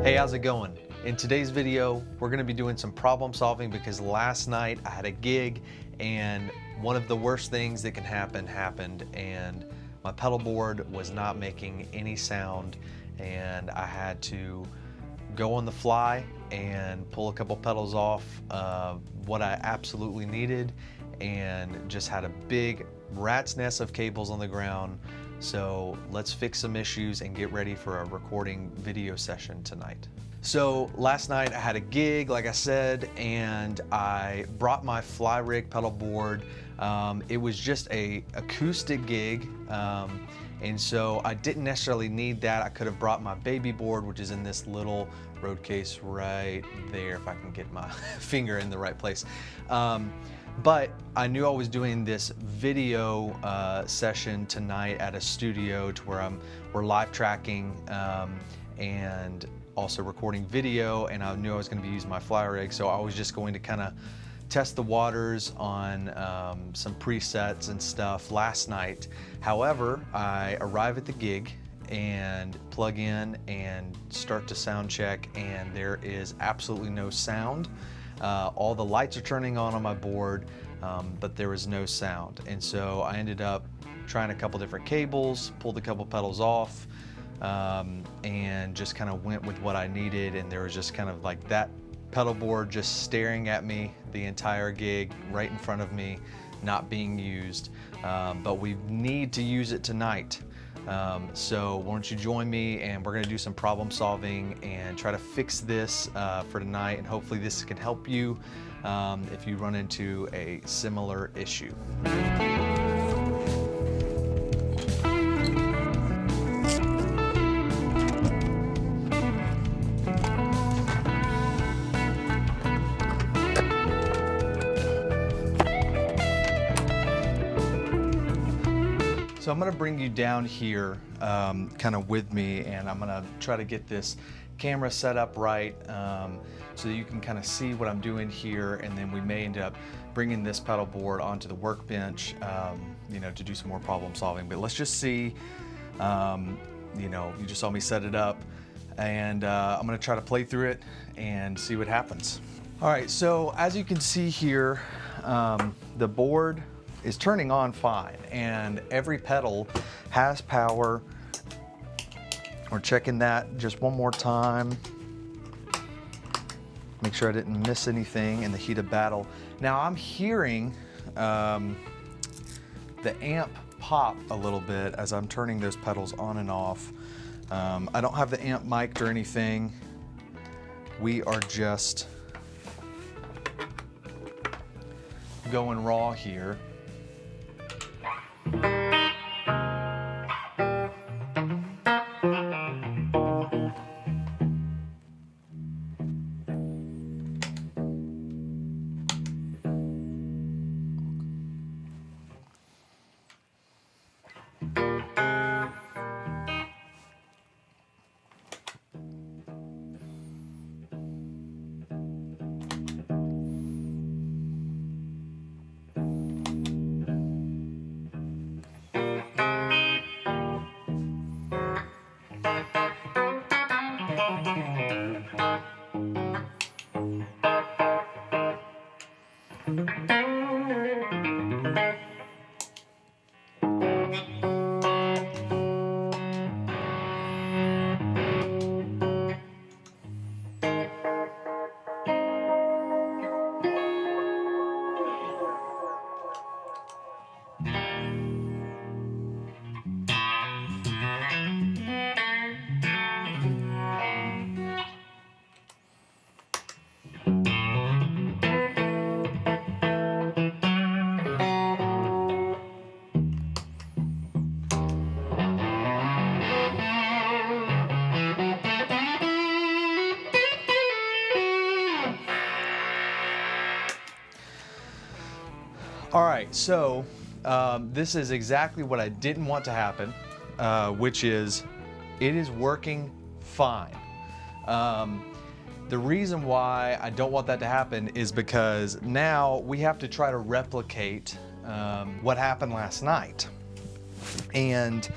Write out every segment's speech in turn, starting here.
Hey, how's it going? In today's video, we're gonna be doing some problem solving because last night I had a gig and one of the worst things that can happen happened, and my pedal board was not making any sound, and I had to go on the fly and pull a couple pedals off what I absolutely needed, and just had a big rat's nest of cables on the ground. So let's fix some issues and get ready for a recording video session tonight. So last night I had a gig, like I said, and I brought my fly rig pedal board. It was just a acoustic gig, and so I didn't necessarily need that. I could have brought my baby board, which is in this little road case right there, if I can get my finger in the right place. But I knew I was doing this video session tonight at a studio to where we're live tracking and also recording video, and I knew I was going to be using my fly rig, so I was just going to kind of test the waters on some presets and stuff last night. However, I arrive at the gig and plug in and start to sound check, and there is absolutely no sound. All the lights are turning on my board, but there was no sound. And so I ended up trying a couple different cables, pulled a couple pedals off, and just kind of went with what I needed. And there was just kind of like that pedal board just staring at me the entire gig, right in front of me, not being used. But we need to use it tonight. So why don't you join me, and we're gonna do some problem solving and try to fix this for tonight, and hopefully this can help you if you run into a similar issue. So I'm gonna bring you down here kind of with me, and I'm gonna try to get this camera set up right so that you can kind of see what I'm doing here, and then we may end up bringing this pedal board onto the workbench to do some more problem solving. But let's just see, you just saw me set it up, and I'm gonna try to play through it and see what happens. All right, so as you can see here, the board is turning on fine, and every pedal has power. We're checking that just one more time. Make sure I didn't miss anything in the heat of battle. Now I'm hearing the amp pop a little bit as I'm turning those pedals on and off. I don't have the amp mic'd or anything. We are just going raw here. All right, so this is exactly what I didn't want to happen, which is it is working fine. The reason why I don't want that to happen is because now we have to try to replicate what happened last night. And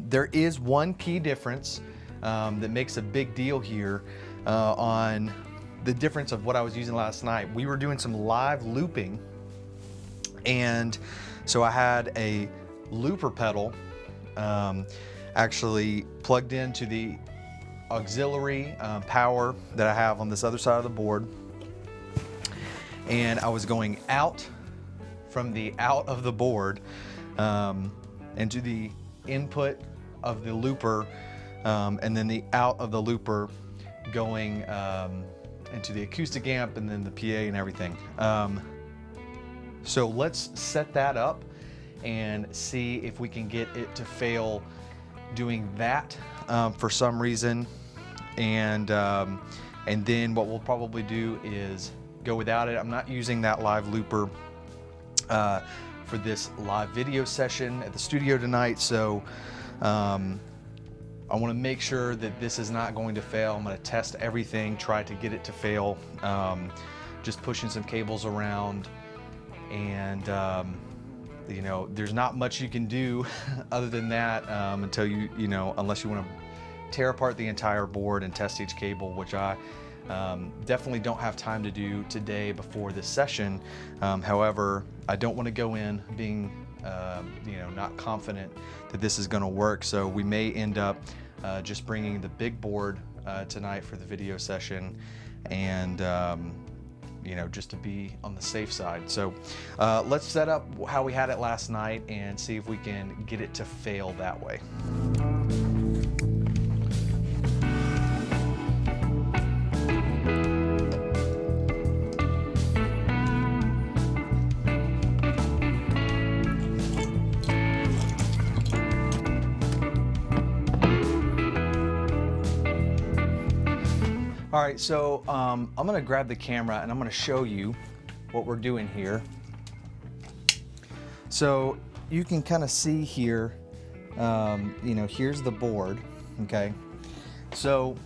there is one key difference. that makes a big deal here on the difference of what I was using last night. We were doing some live looping, and so I had a looper pedal actually plugged into the auxiliary power that I have on this other side of the board, and I was going out from the out of the board into the input of the looper, and then the out of the looper going into the acoustic amp and then the PA and everything. So let's set that up and see if we can get it to fail doing that for some reason. And then what we'll probably do is go without it. I'm not using that live looper for this live video session at the studio tonight, so I want to make sure that this is not going to fail. I'm going to test everything, try to get it to fail, just pushing some cables around, and you know, there's not much you can do other than that until you know, unless you want to tear apart the entire board and test each cable, which I definitely don't have time to do today before this session. However, I don't want to go in being you know, not confident that this is going to work, so we may end up just bringing the big board tonight for the video session, and you know, just to be on the safe side. So let's set up how we had it last night and see if we can get it to fail that way. All right, so I'm gonna grab the camera and I'm gonna show you what we're doing here. So you can kind of see here, you know, here's the board, okay? So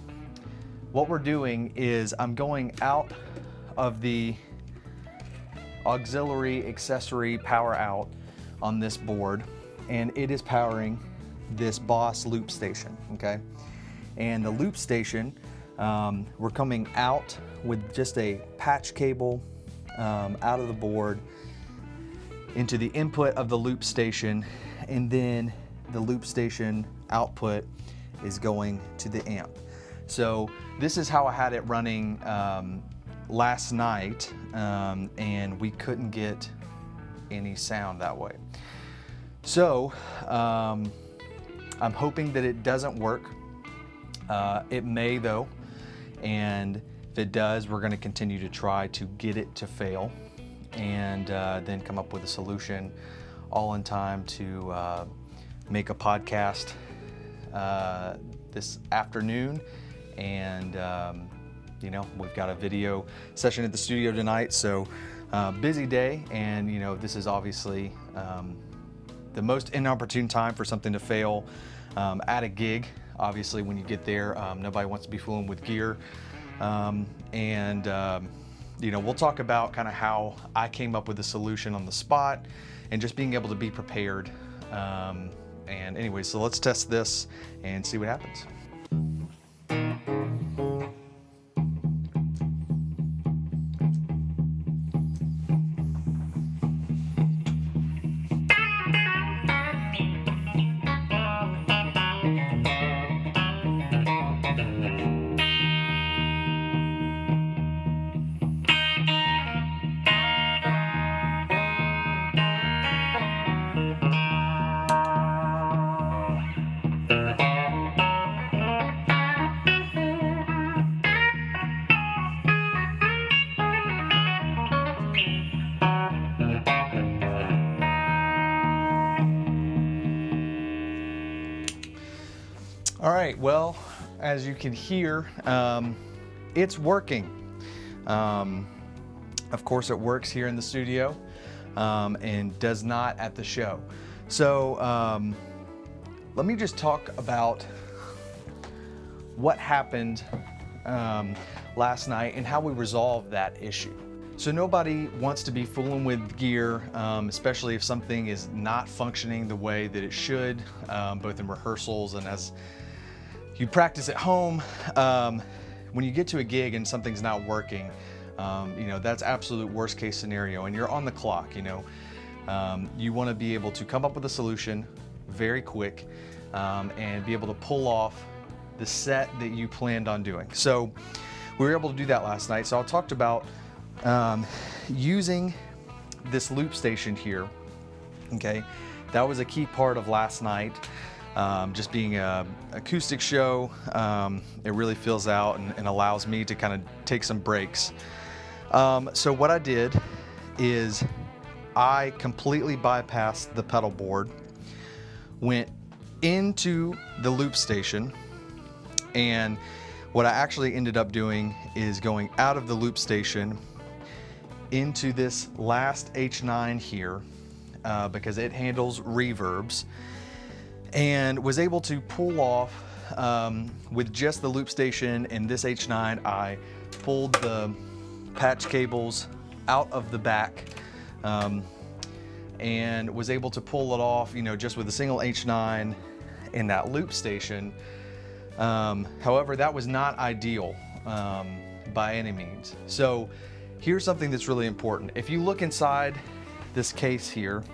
what we're doing is I'm going out of the auxiliary accessory power out on this board, and it is powering this Boss loop station, okay? And the loop station, we're coming out with just a patch cable out of the board into the input of the loop station, and then the loop station output is going to the amp. So this is how I had it running last night, and we couldn't get any sound that way. So I'm hoping that it doesn't work. It may though. And if it does, we're going to continue to try to get it to fail, and then come up with a solution all in time to make a podcast this afternoon. And you know, we've got a video session at the studio tonight, so busy day, and you know, this is obviously the most inopportune time for something to fail at a gig. Obviously, when you get there, nobody wants to be fooling with gear. You know, we'll talk about kind of how I came up with the solution on the spot and just being able to be prepared. And anyway, so let's test this and see what happens. All right, well, as you can hear, it's working. Of course, it works here in the studio and does not at the show. So let me just talk about what happened last night and how we resolved that issue. So nobody wants to be fooling with gear, especially if something is not functioning the way that it should, both in rehearsals and as you practice at home. When you get to a gig and something's not working, you know, that's absolute worst case scenario, and you're on the clock, you know. You want to be able to come up with a solution very quick, and be able to pull off the set that you planned on doing. So we were able to do that last night. So I talked about using this loop station here. Okay, that was a key part of last night. Just being a acoustic show, it really fills out and allows me to kind of take some breaks. So what I did is I completely bypassed the pedal board, went into the loop station, and what I actually ended up doing is going out of the loop station into this last H9 here, because it handles reverbs, and was able to pull off with just the loop station and this H9. I pulled the patch cables out of the back, and was able to pull it off, you know, just with a single H9 in that loop station. However, that was not ideal by any means. So here's something that's really important. If you look inside this case here,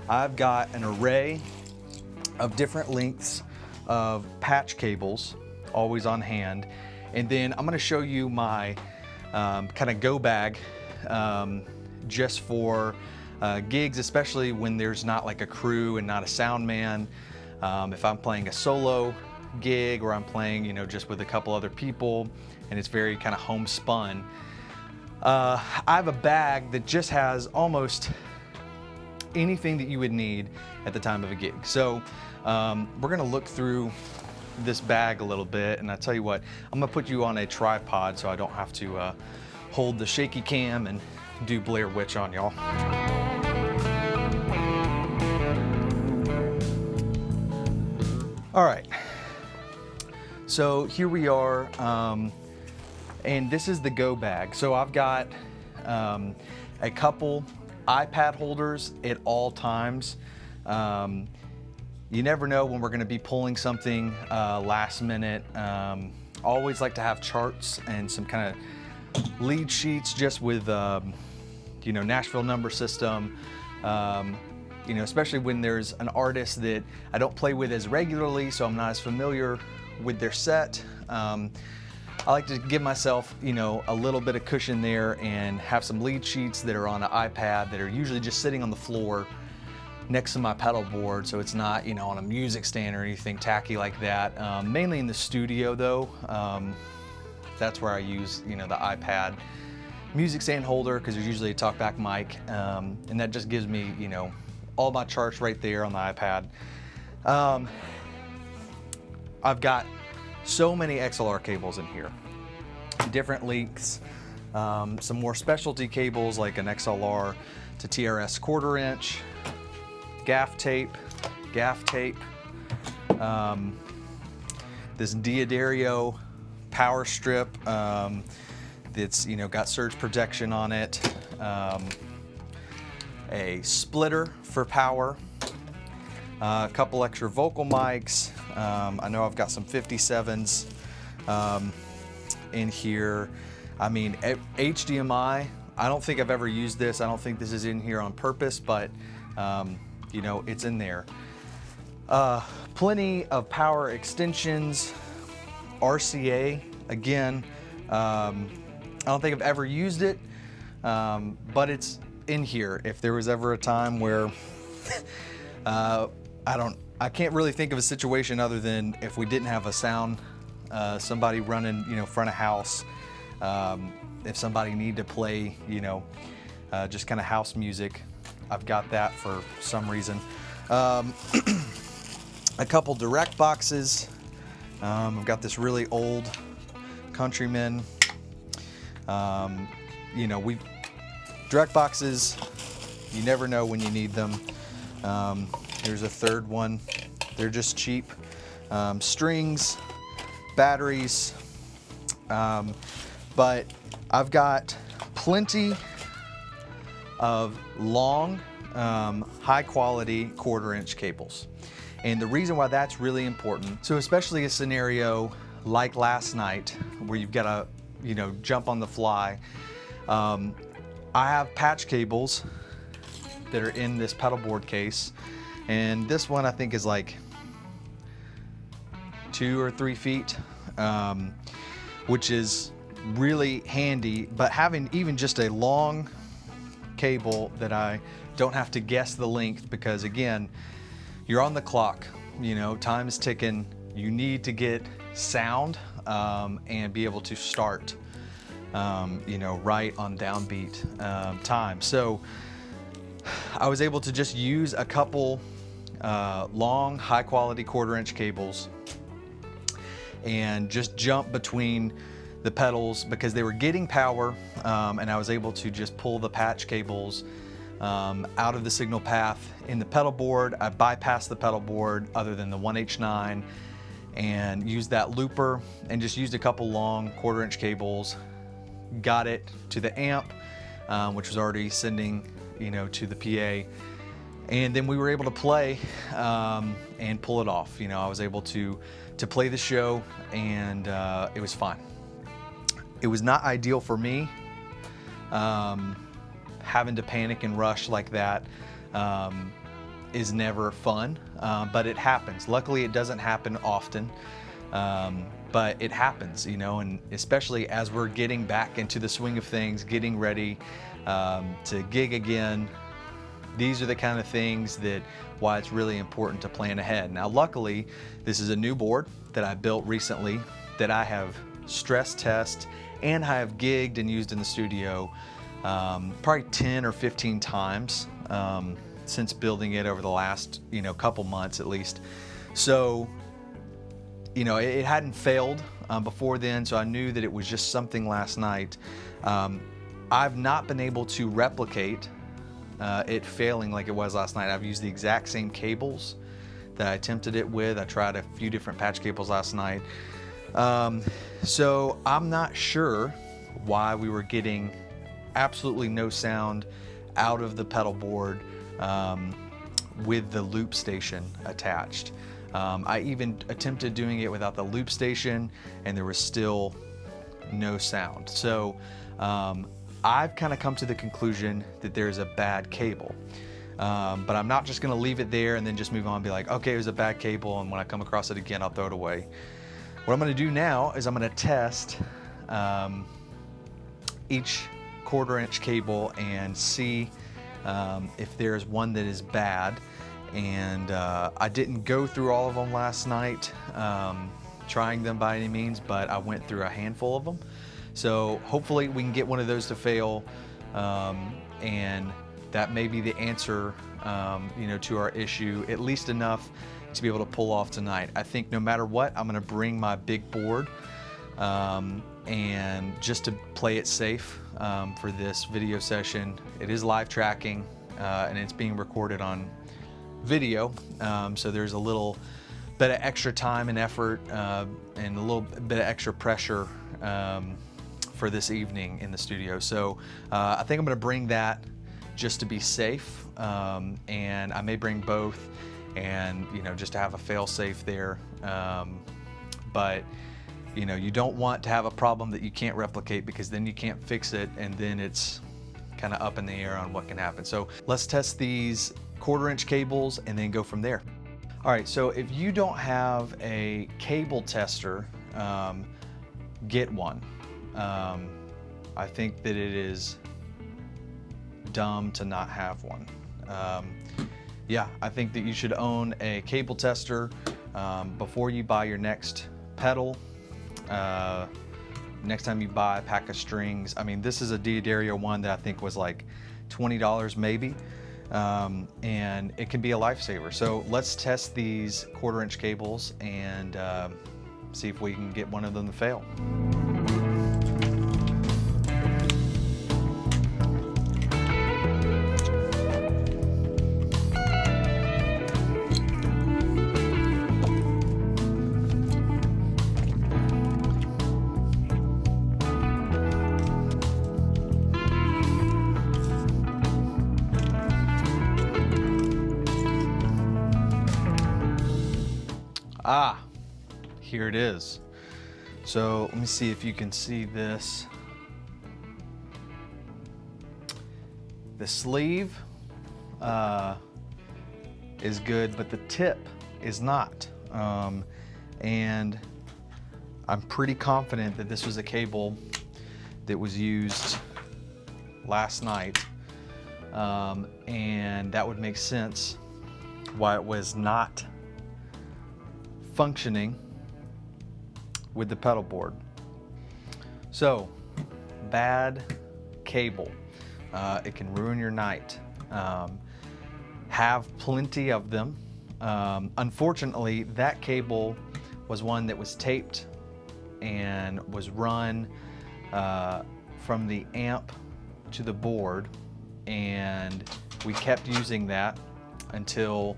I've got an array of different lengths of patch cables always on hand. And then I'm gonna show you my kind of go bag just for gigs, especially when there's not like a crew and not a sound man. If I'm playing a solo gig, or I'm playing, you know, just with a couple other people and it's very kind of homespun, I have a bag that just has almost anything that you would need at the time of a gig. So we're gonna look through this bag a little bit, and I tell you what, I'm gonna put you on a tripod so I don't have to hold the shaky cam and do Blair Witch on y'all. All right, so here we are, and this is the go bag. So I've got a couple iPad holders at all times. You never know when we're gonna be pulling something last minute. Always like to have charts and some kind of lead sheets just with, you know, Nashville number system. You know, especially when there's an artist that I don't play with as regularly, so I'm not as familiar with their set. I like to give myself, you know, a little bit of cushion there and have some lead sheets that are on an iPad that are usually just sitting on the floor next to my pedal board, so it's not, you know, on a music stand or anything tacky like that. Mainly in the studio though, that's where I use, you know, the iPad music stand holder, because there's usually a talkback mic, and that just gives me, you know, all my charts right there on the iPad. I've got so many XLR cables in here, different lengths, some more specialty cables like an XLR to TRS 1/4 inch, gaff tape, this D'Addario power strip that's, you know, got surge protection on it, a splitter for power, a couple extra vocal mics. I know I've got some 57s in here. I mean, HDMI, I don't think I've ever used this. I don't think this is in here on purpose, but you know, it's in there. Plenty of power extensions, RCA, again, I don't think I've ever used it, but it's in here. If there was ever a time where I can't really think of a situation other than if we didn't have a sound, somebody running, you know, front of house, if somebody needed to play, you know, just kind of house music, I've got that for some reason. A couple direct boxes. I've got this really old Countryman. You know, direct boxes, you never know when you need them. Here's a third one. They're just cheap. Strings, batteries, but I've got plenty of long, high quality 1/4 inch cables. And the reason why that's really important, so especially a scenario like last night where you've got to, you know, jump on the fly. I have patch cables that are in this pedalboard case, and this one I think is like 2 or 3 feet, which is really handy. But having even just a long cable that I don't have to guess the length, because again, you're on the clock, you know, time is ticking. You need to get sound and be able to start, you know, right on downbeat time. So I was able to just use a couple long, high quality 1/4-inch cables and just jump between the pedals because they were getting power, and I was able to just pull the patch cables out of the signal path in the pedal board. I bypassed the pedal board other than the 1H9 and used that looper and just used a couple long 1/4-inch cables, got it to the amp, which was already sending, you know, to the PA, and then we were able to play and pull it off. You know, I was able to play the show, and it was fun. It was not ideal for me, having to panic and rush like that is never fun, but it happens. Luckily, it doesn't happen often, but it happens, you know, and especially as we're getting back into the swing of things, getting ready to gig again. These are the kind of things that why it's really important to plan ahead. Now, luckily, this is a new board that I built recently that I have stress test and I have gigged and used in the studio probably 10 or 15 times since building it over the last, you know, couple months at least. So, you know, it hadn't failed before then, so I knew that it was just something last night. I've not been able to replicate it failing like it was last night. I've used the exact same cables that I attempted it with. I tried a few different patch cables last night. So I'm not sure why we were getting absolutely no sound out of the pedal board with the loop station attached. I even attempted doing it without the loop station and there was still no sound. So I've kind of come to the conclusion that there's a bad cable. But I'm not just gonna leave it there and then just move on and be like, okay, it was a bad cable, and when I come across it again, I'll throw it away. What I'm gonna do now is I'm gonna test each 1/4-inch cable and see if there's one that is bad. And I didn't go through all of them last night, trying them by any means, but I went through a handful of them. So hopefully we can get one of those to fail, and that may be the answer, you know, to our issue, at least enough to be able to pull off tonight. I think no matter what, I'm gonna bring my big board, and just to play it safe for this video session. It is live tracking, and it's being recorded on video, so there's a little bit of extra time and effort and a little bit of extra pressure for this evening in the studio. So I think I'm gonna bring that just to be safe, and I may bring both, and you know, just to have a fail safe there. But you know, you don't want to have a problem that you can't replicate, because then you can't fix it, and then it's kind of up in the air on what can happen. So let's test these 1/4-inch cables and then go from there. All right, so if you don't have a cable tester, get one. I think that it is dumb to not have one. Yeah, I think that you should own a cable tester before you buy your next pedal. Next time you buy a pack of strings, I mean, this is a D'Addario one that I think was like $20 maybe, and it can be a lifesaver. So let's test these 1/4-inch cables and see if we can get one of them to fail. Here it is. So let me see if you can see this. The sleeve is good, but the tip is not. And I'm pretty confident that this was a cable that was used last night. And that would make sense why it was not functioning with the pedal board. So, bad cable. It can ruin your night. Have plenty of them. Unfortunately, that cable was one that was taped and was run from the amp to the board, and we kept using that until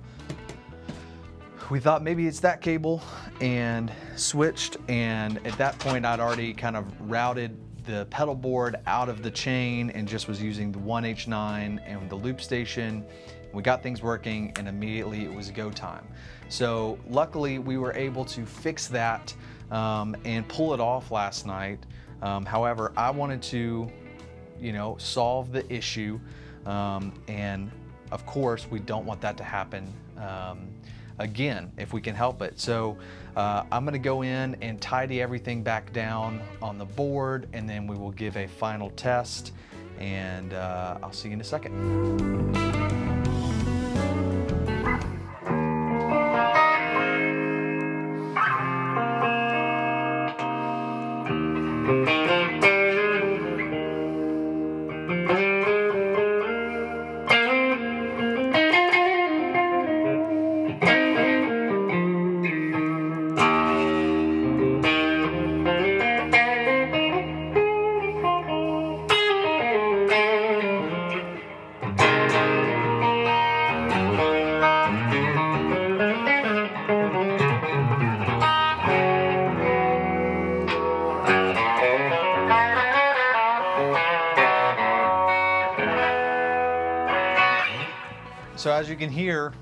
we thought maybe it's that cable and switched. And at that point I'd already kind of routed the pedal board out of the chain and just was using the 1H9 and the loop station. We got things working and immediately it was go time. So luckily we were able to fix that and pull it off last night. However, I wanted to, solve the issue. And of course we don't want that to happen again if we can help it. So I'm going to go in and tidy everything back down on the board, and then we will give a final test, and I'll see you in a second. So as you can hear,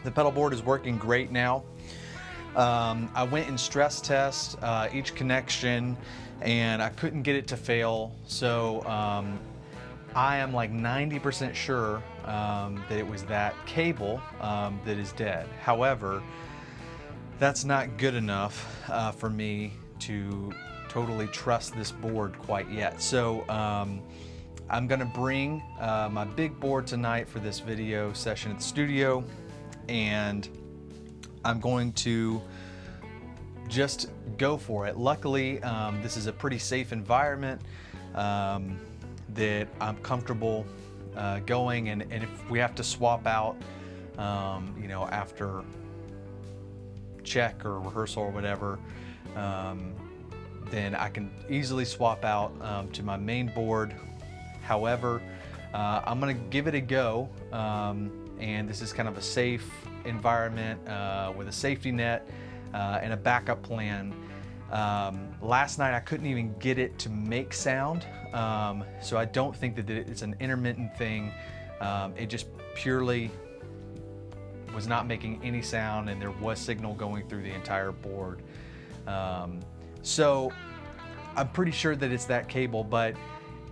the pedal board is working great now. I went and stress test each connection and I couldn't get it to fail. So I am like 90% sure that it was that cable that is dead. However, that's not good enough for me to totally trust this board quite yet. So I'm gonna bring my big board tonight for this video session at the studio, and I'm going to just go for it. Luckily, this is a pretty safe environment that I'm comfortable going, and if we have to swap out, after check or rehearsal or whatever, then I can easily swap out to my main board. However, I'm gonna give it a go, and this is kind of a safe environment with a safety net and a backup plan. Last night I couldn't even get it to make sound, so I don't think that it's an intermittent thing. It just purely was not making any sound, and there was signal going through the entire board. So I'm pretty sure that it's that cable, but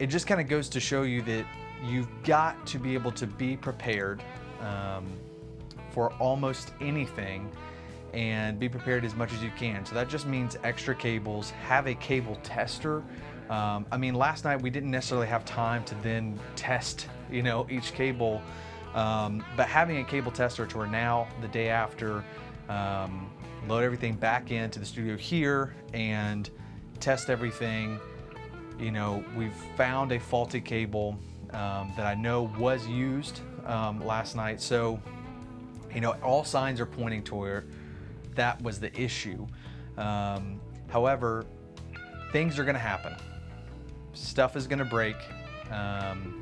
it just kind of goes to show you that you've got to be able to be prepared for almost anything, and be prepared as much as you can. So that just means extra cables. Have a cable tester. I mean, last night we didn't necessarily have time to then test, each cable, but having a cable tester to where now, the day after, load everything back into the studio here and test everything. We've found a faulty cable that I know was used last night. So, all signs are pointing to where that was the issue. However, things are gonna happen. Stuff is gonna break.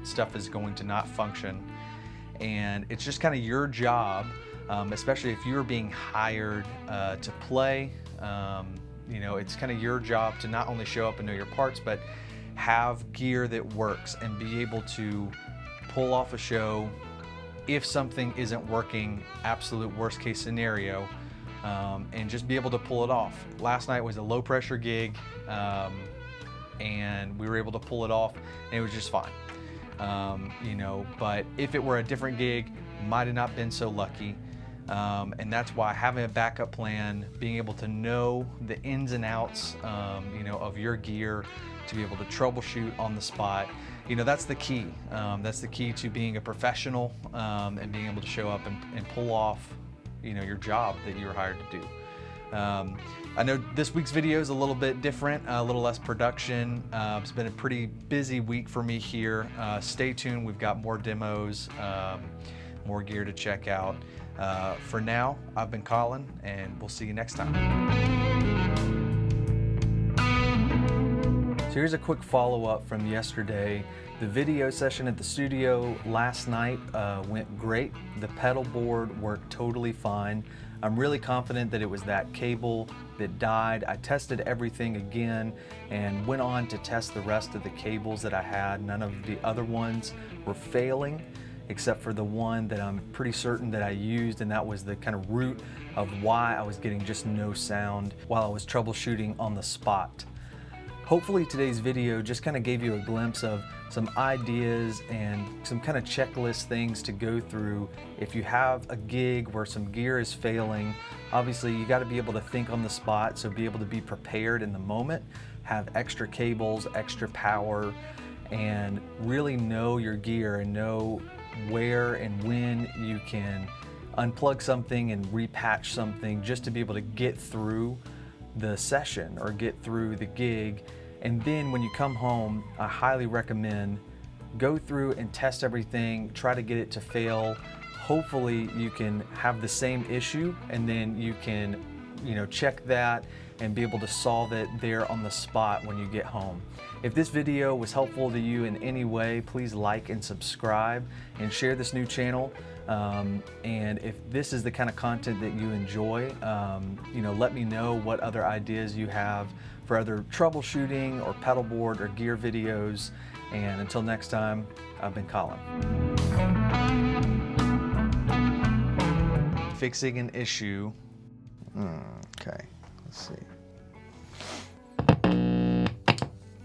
Stuff is going to not function. And it's just kind of your job, especially if you're being hired to play. It's kind of your job to not only show up and know your parts, but have gear that works and be able to pull off a show. If something isn't working, absolute worst case scenario, and just be able to pull it off. Last night was a low pressure gig, and we were able to pull it off, and it was just fine. You know, but if it were a different gig, might have not been so lucky. And that's why having a backup plan, being able to know the ins and outs, you know, of your gear, to be able to troubleshoot on the spot, you know, that's the key. That's the key to being a professional, and being able to show up and pull off, you know, your job that you were hired to do. I know this week's video is a little bit different, a little less production. It's been a pretty busy week for me here. Stay tuned, we've got more demos, more gear to check out. For now, I've been Colin, and we'll see you next time. So here's a quick follow-up from yesterday. The video session at the studio last night went great. The pedal board worked totally fine. I'm really confident that it was that cable that died. I tested everything again and went on to test the rest of the cables that I had. None of the other ones were failing, except for the one that I'm pretty certain that I used, and that was the kind of root of why I was getting just no sound while I was troubleshooting on the spot. Hopefully today's video just kind of gave you a glimpse of some ideas and some kind of checklist things to go through if you have a gig where some gear is failing. Obviously you got to be able to think on the spot, so be able to be prepared in the moment, have extra cables, extra power, and really know your gear and know where and when you can unplug something and repatch something, just to be able to get through the session or get through the gig. And then when you come home, I highly recommend go through and test everything, try to get it to fail. Hopefully you can have the same issue, and then you can, you know, check that and be able to solve it there on the spot when you get home. If this video was helpful to you in any way, please like and subscribe and share this new channel. And if this is the kind of content that you enjoy, you know, let me know what other ideas you have for other troubleshooting or pedal board or gear videos. And until next time, I've been Colin. Fixing an issue. Okay, let's see.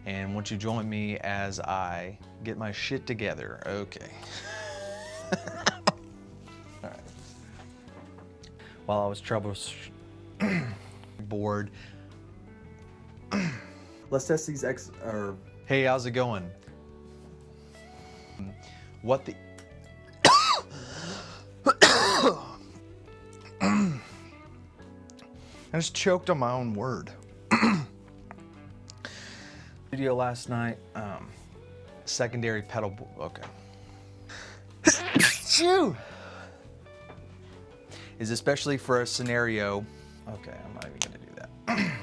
And won't you join me as I get my shit together? Okay. All right. While I was bored. Let's test these Hey, how's it going? What the? I just choked on my own word. Video last night, secondary pedal board. Okay. Shoo! Is especially for a scenario. Okay, I'm not even gonna do that.